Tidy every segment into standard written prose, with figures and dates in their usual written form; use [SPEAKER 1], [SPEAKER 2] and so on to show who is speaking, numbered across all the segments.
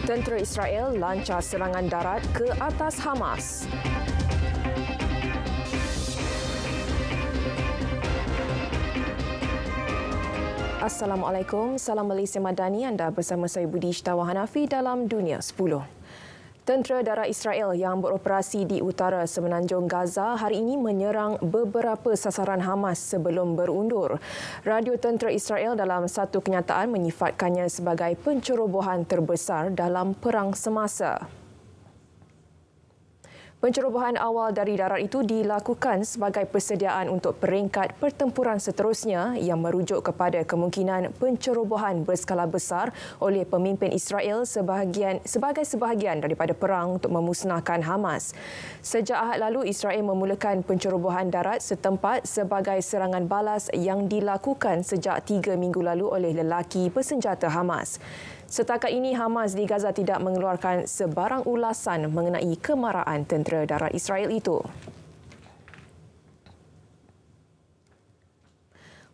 [SPEAKER 1] Tentera Israel lancar serangan darat ke atas Hamas. Assalamualaikum, salam Malaysia Madani. Anda bersama saya Budi Ishtawa Hanafi dalam Dunia 10. Tentera darat Israel yang beroperasi di utara semenanjung Gaza hari ini menyerang beberapa sasaran Hamas sebelum berundur. Radio Tentera Israel dalam satu kenyataan menyifatkannya sebagai pencerobohan terbesar dalam perang semasa. Pencerobohan awal dari darat itu dilakukan sebagai persediaan untuk peringkat pertempuran seterusnya yang merujuk kepada kemungkinan pencerobohan berskala besar oleh pemimpin Israel sebagai sebahagian daripada perang untuk memusnahkan Hamas. Sejak Ahad lalu, Israel memulakan pencerobohan darat setempat sebagai serangan balas yang dilakukan sejak 3 minggu lalu oleh lelaki bersenjata Hamas. Setakat ini, Hamas di Gaza tidak mengeluarkan sebarang ulasan mengenai kemarahan tentera darat Israel itu.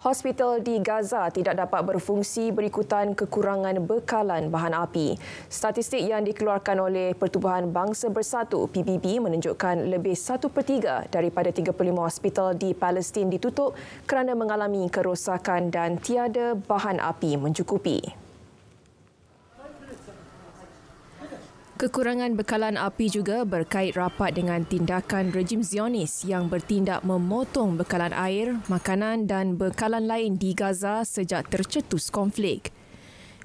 [SPEAKER 1] Hospital di Gaza tidak dapat berfungsi berikutan kekurangan bekalan bahan api. Statistik yang dikeluarkan oleh Pertubuhan Bangsa Bersatu PBB menunjukkan lebih 1/3 daripada 35 hospital di Palestin ditutup kerana mengalami kerosakan dan tiada bahan api mencukupi. Kekurangan bekalan api juga berkait rapat dengan tindakan rejim Zionis yang bertindak memotong bekalan air, makanan dan bekalan lain di Gaza sejak tercetus konflik.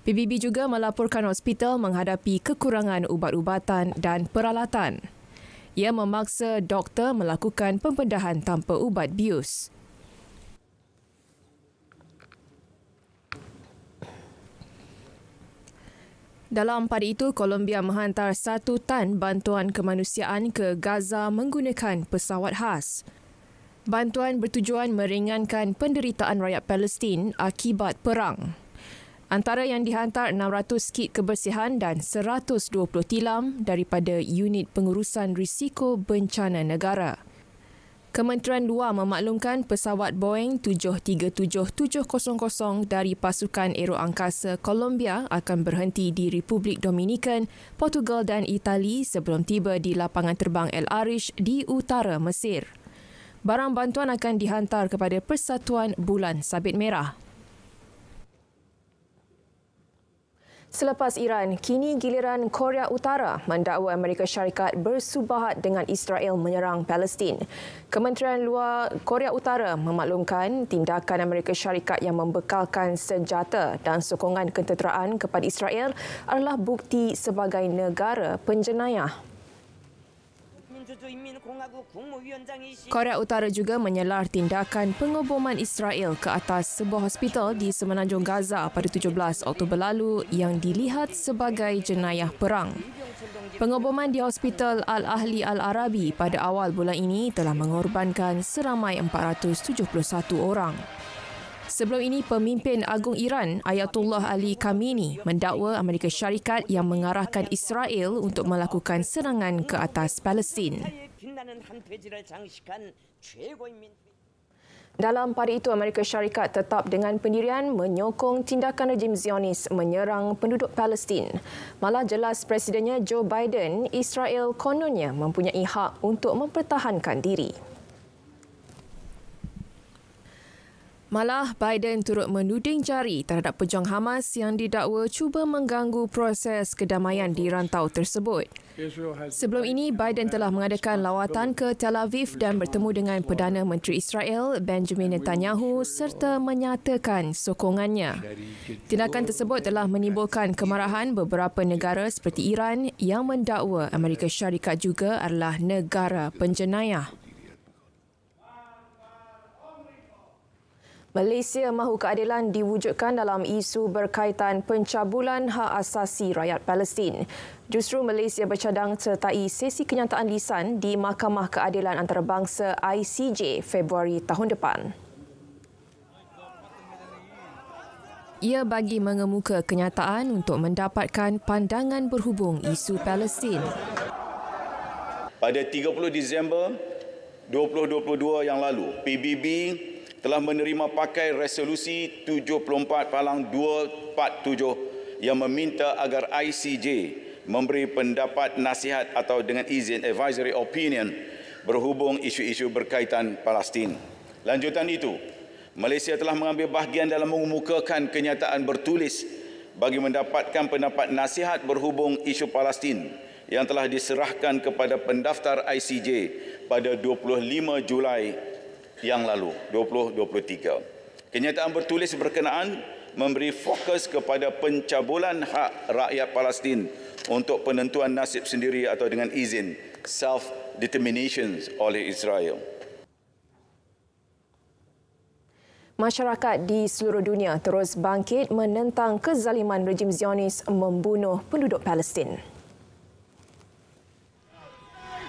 [SPEAKER 1] PBB juga melaporkan hospital menghadapi kekurangan ubat-ubatan dan peralatan. Ia memaksa doktor melakukan pembedahan tanpa ubat bius. Dalam pada itu, Colombia menghantar 1 tan bantuan kemanusiaan ke Gaza menggunakan pesawat khas. Bantuan bertujuan meringankan penderitaan rakyat Palestin akibat perang. Antara yang dihantar 600 kit kebersihan dan 120 tilam daripada Unit Pengurusan Risiko Bencana Negara. Kementerian Luar memaklumkan pesawat Boeing 737-700 dari pasukan aeroangkasa Colombia akan berhenti di Republik Dominikan, Portugal dan Itali sebelum tiba di lapangan terbang El Arish di utara Mesir. Barang bantuan akan dihantar kepada Persatuan Bulan Sabit Merah. Selepas Iran, kini giliran Korea Utara mendakwa Amerika Syarikat bersubahat dengan Israel menyerang Palestin. Kementerian Luar Korea Utara memaklumkan tindakan Amerika Syarikat yang membekalkan senjata dan sokongan ketenteraan kepada Israel adalah bukti sebagai negara penjenayah. Korea Utara juga menyelar tindakan pengoboman Israel ke atas sebuah hospital di semenanjung Gaza pada 17 Oktober lalu yang dilihat sebagai jenayah perang. Pengoboman di Hospital Al-Ahli Al-Arabi pada awal bulan ini telah mengorbankan seramai 471 orang. Sebelum ini, pemimpin agung Iran, Ayatollah Ali Khamenei, mendakwa Amerika Syarikat yang mengarahkan Israel untuk melakukan serangan ke atas Palestin. Dalam pada itu, Amerika Syarikat tetap dengan pendirian menyokong tindakan rejim Zionis menyerang penduduk Palestin. Malah jelas Presidennya Joe Biden, Israel kononnya mempunyai hak untuk mempertahankan diri. Malah Biden turut menuding jari terhadap pejuang Hamas yang didakwa cuba mengganggu proses kedamaian di rantau tersebut. Sebelum ini, Biden telah mengadakan lawatan ke Tel Aviv dan bertemu dengan Perdana Menteri Israel Benjamin Netanyahu serta menyatakan sokongannya. Tindakan tersebut telah menimbulkan kemarahan beberapa negara seperti Iran yang mendakwa Amerika Syarikat juga adalah negara penjenayah. Malaysia mahu keadilan diwujudkan dalam isu berkaitan pencabulan hak asasi rakyat Palestin. Justru Malaysia bercadang sertai sesi kenyataan lisan di Mahkamah Keadilan Antarabangsa ICJ Februari tahun depan. Ia bagi mengemuka kenyataan untuk mendapatkan pandangan berhubung isu Palestin.
[SPEAKER 2] Pada 30 Disember 2022 yang lalu, PBB telah menerima pakai resolusi 74/247 yang meminta agar ICJ memberi pendapat nasihat atau dengan izin advisory opinion berhubung isu-isu berkaitan Palestin. Lanjutan itu, Malaysia telah mengambil bahagian dalam mengemukakan kenyataan bertulis bagi mendapatkan pendapat nasihat berhubung isu Palestin yang telah diserahkan kepada pendaftar ICJ pada 25 Julai yang lalu, 2023. Kenyataan bertulis berkenaan memberi fokus kepada pencabulan hak rakyat Palestin untuk penentuan nasib sendiri atau dengan izin self-determination oleh Israel.
[SPEAKER 1] Masyarakat di seluruh dunia terus bangkit menentang kezaliman rejim Zionis membunuh penduduk Palestin.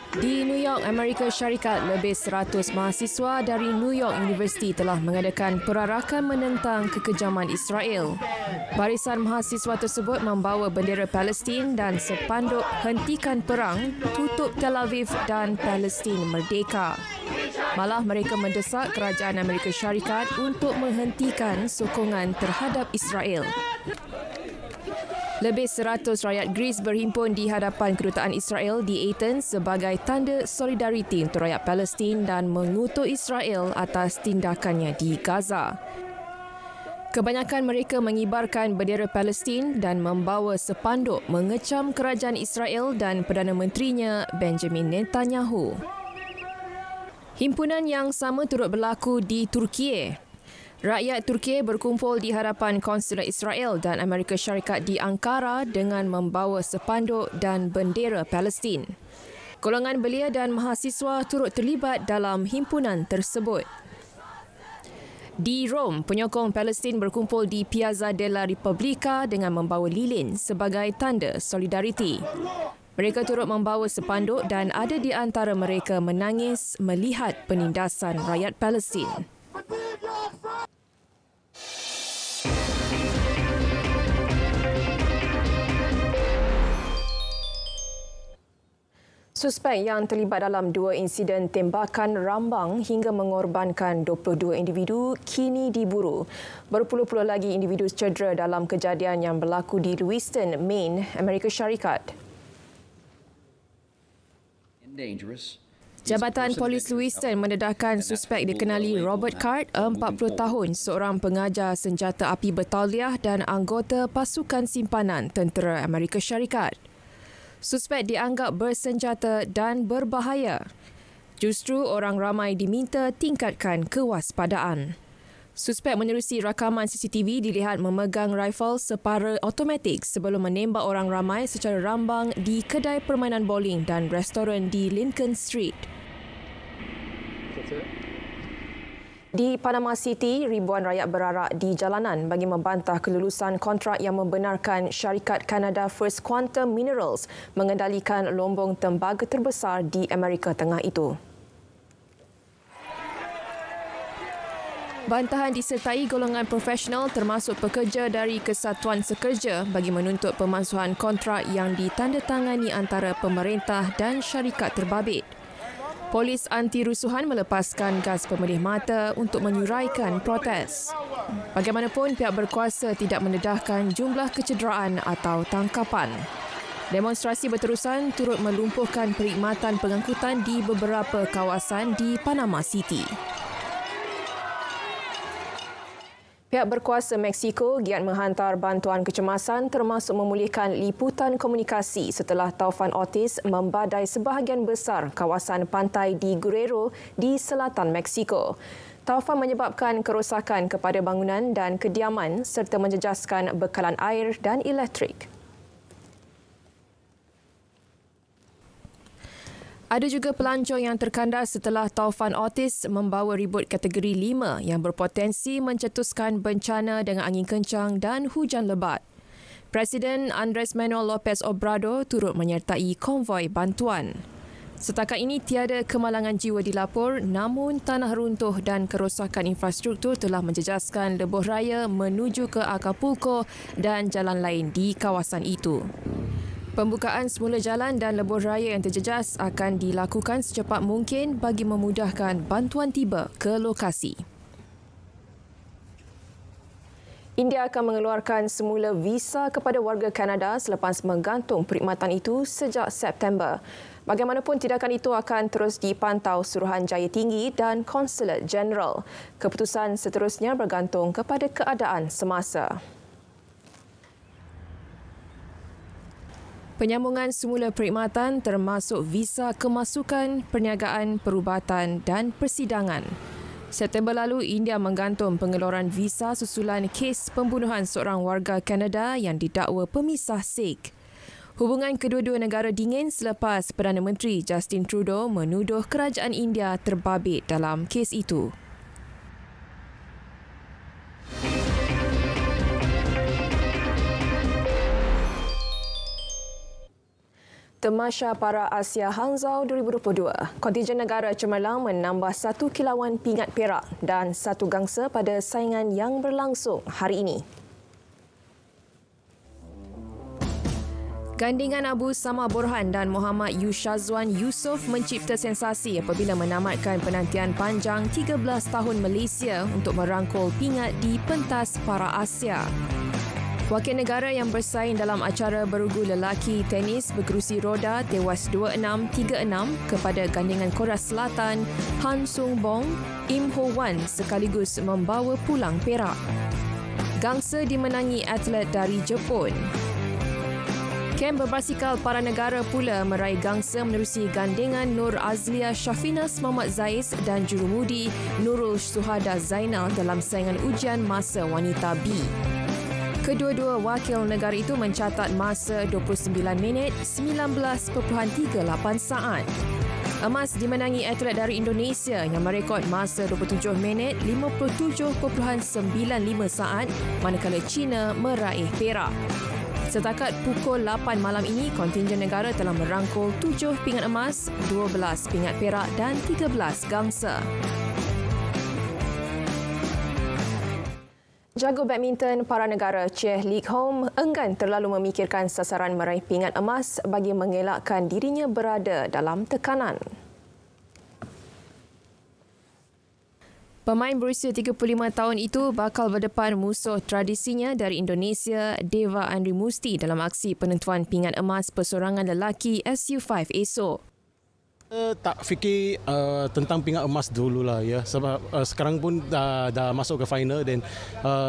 [SPEAKER 1] Di New York, Amerika Syarikat, lebih 100 mahasiswa dari New York University telah mengadakan perarakan menentang kekejaman Israel. Barisan mahasiswa tersebut membawa bendera Palestin dan sepanduk "Hentikan Perang, Tutup Tel Aviv dan Palestin Merdeka". Malah mereka mendesak kerajaan Amerika Syarikat untuk menghentikan sokongan terhadap Israel. Lebih 100 rakyat Greece berhimpun di hadapan kedutaan Israel di Athens sebagai tanda solidariti untuk rakyat Palestin dan mengutuk Israel atas tindakannya di Gaza. Kebanyakan mereka mengibarkan bendera Palestin dan membawa sepanduk mengecam kerajaan Israel dan Perdana Menterinya Benjamin Netanyahu. Himpunan yang sama turut berlaku di Turkiye. Rakyat Turkiye berkumpul di hadapan konsulat Israel dan Amerika Syarikat di Ankara dengan membawa sepanduk dan bendera Palestin. Golongan belia dan mahasiswa turut terlibat dalam himpunan tersebut. Di Rom, penyokong Palestin berkumpul di Piazza della Repubblica dengan membawa lilin sebagai tanda solidariti. Mereka turut membawa sepanduk dan ada di antara mereka menangis melihat penindasan rakyat Palestin. Suspek yang terlibat dalam 2 insiden tembakan rambang hingga mengorbankan 22 individu kini diburu. Berpuluh-puluh lagi individu cedera dalam kejadian yang berlaku di Lewiston, Maine, Amerika Syarikat. Jabatan Polis Lewiston mendedahkan suspek dikenali Robert Card, 40 tahun, seorang pengajar senjata api Bataliah dan anggota pasukan simpanan tentera Amerika Syarikat. Suspek dianggap bersenjata dan berbahaya. Justru orang ramai diminta tingkatkan kewaspadaan. Suspek menerusi rakaman CCTV dilihat memegang rifle separa automatik sebelum menembak orang ramai secara rambang di kedai permainan bowling dan restoran di Lincoln Street. Di Panama City, ribuan rakyat berarak di jalanan bagi membantah kelulusan kontrak yang membenarkan syarikat Kanada First Quantum Minerals mengendalikan lombong tembaga terbesar di Amerika Tengah itu. Bantahan disertai golongan profesional termasuk pekerja dari Kesatuan Sekerja bagi menuntut pemansuhan kontrak yang ditandatangani antara pemerintah dan syarikat terbabit. Polis anti-rusuhan melepaskan gas pemedih mata untuk menyuraikan protes. Bagaimanapun, pihak berkuasa tidak mendedahkan jumlah kecederaan atau tangkapan. Demonstrasi berterusan turut melumpuhkan perkhidmatan pengangkutan di beberapa kawasan di Panama City. Pihak berkuasa Meksiko giat menghantar bantuan kecemasan termasuk memulihkan liputan komunikasi setelah taufan Otis membadai sebahagian besar kawasan pantai di Guerrero di selatan Meksiko. Taufan menyebabkan kerosakan kepada bangunan dan kediaman serta menjejaskan bekalan air dan elektrik. Ada juga pelancong yang terkandas setelah taufan Otis membawa ribut kategori 5 yang berpotensi mencetuskan bencana dengan angin kencang dan hujan lebat. Presiden Andres Manuel Lopez Obrador turut menyertai konvoi bantuan. Setakat ini tiada kemalangan jiwa dilapor, namun tanah runtuh dan kerosakan infrastruktur telah menjejaskan lebuh raya menuju ke Acapulco dan jalan lain di kawasan itu. Pembukaan semula jalan dan lebuh raya yang terjejas akan dilakukan secepat mungkin bagi memudahkan bantuan tiba ke lokasi. India akan mengeluarkan semula visa kepada warga Kanada selepas menggantung perkhidmatan itu sejak September. Bagaimanapun, tindakan itu akan terus dipantau Suruhanjaya Tinggi dan Konsulat Jeneral. Keputusan seterusnya bergantung kepada keadaan semasa. Penyambungan semula perkhidmatan termasuk visa kemasukan, perniagaan, perubatan dan persidangan. September lalu, India menggantung pengeluaran visa susulan kes pembunuhan seorang warga Kanada yang didakwa pemisah Sikh. Hubungan kedua-dua negara dingin selepas Perdana Menteri Justin Trudeau menuduh kerajaan India terbabit dalam kes itu. Tamasya Para Asia Hangzhou 2022. Kontingen negara cemerlang menambah 1 kilauan pingat perak dan 1 gangsa pada saingan yang berlangsung hari ini. Gandingan Abu Sama Borhan dan Muhammad Yushazwan Yusof mencipta sensasi apabila menamatkan penantian panjang 13 tahun Malaysia untuk merangkul pingat di pentas Para Asia. Wakil negara yang bersaing dalam acara bergu lelaki tenis berkerusi roda tewas 2-6, 3-6 kepada gandingan Korea Selatan Han Sung-bong, Im Ho-wan sekaligus membawa pulang perak. Gangsa dimenangi atlet dari Jepun. Kem berbasikal para negara pula meraih gangsa menerusi gandingan Nur Azlia Shafinas Muhammad Zais dan jurumudi Nurul Suhada Zainal dalam saingan ujian masa wanita B. Kedua-dua wakil negara itu mencatat masa 29 minit 19.38 saat. Emas dimenangi atlet dari Indonesia yang merekod masa 27 minit 57.95 saat, manakala China meraih perak. Setakat pukul 8 malam ini, kontingen negara telah merangkul 7 pingat emas, 12 pingat perak dan 13 gangsa. Jago badminton para negara Cheh Lik Hom enggan terlalu memikirkan sasaran meraih pingat emas bagi mengelakkan dirinya berada dalam tekanan. Pemain berusia 35 tahun itu bakal berdepan musuh tradisinya dari Indonesia, Deva Andri Musti dalam aksi penentuan pingat emas persorangan lelaki SU5 esok.
[SPEAKER 3] Tak fikir tentang pingat emas dululah ya, sebab sekarang pun dah masuk ke final dan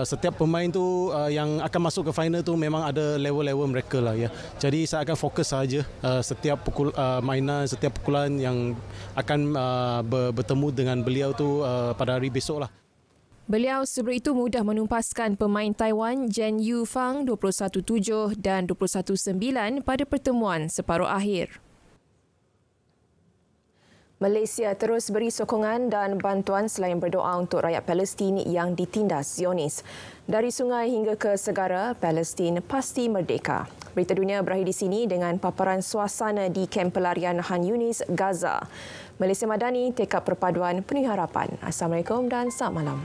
[SPEAKER 3] setiap pemain tu yang akan masuk ke final tu memang ada level-level mereka lah ya. Jadi saya akan fokus saja setiap mainan, setiap pukulan yang akan bertemu dengan beliau tu pada hari besok lah.
[SPEAKER 1] Beliau sebelum itu mudah menumpaskan pemain Taiwan Jen Yu Fang 21-7 dan 21-9 pada pertemuan separuh akhir. Malaysia terus beri sokongan dan bantuan selain berdoa untuk rakyat Palestin yang ditindas Zionis. Dari sungai hingga ke segara, Palestin pasti merdeka. Berita dunia berakhir di sini dengan paparan suasana di kem pelarian Han Yunis, Gaza. Malaysia Madani tekad perpaduan penuh harapan. Assalamualaikum dan selamat malam.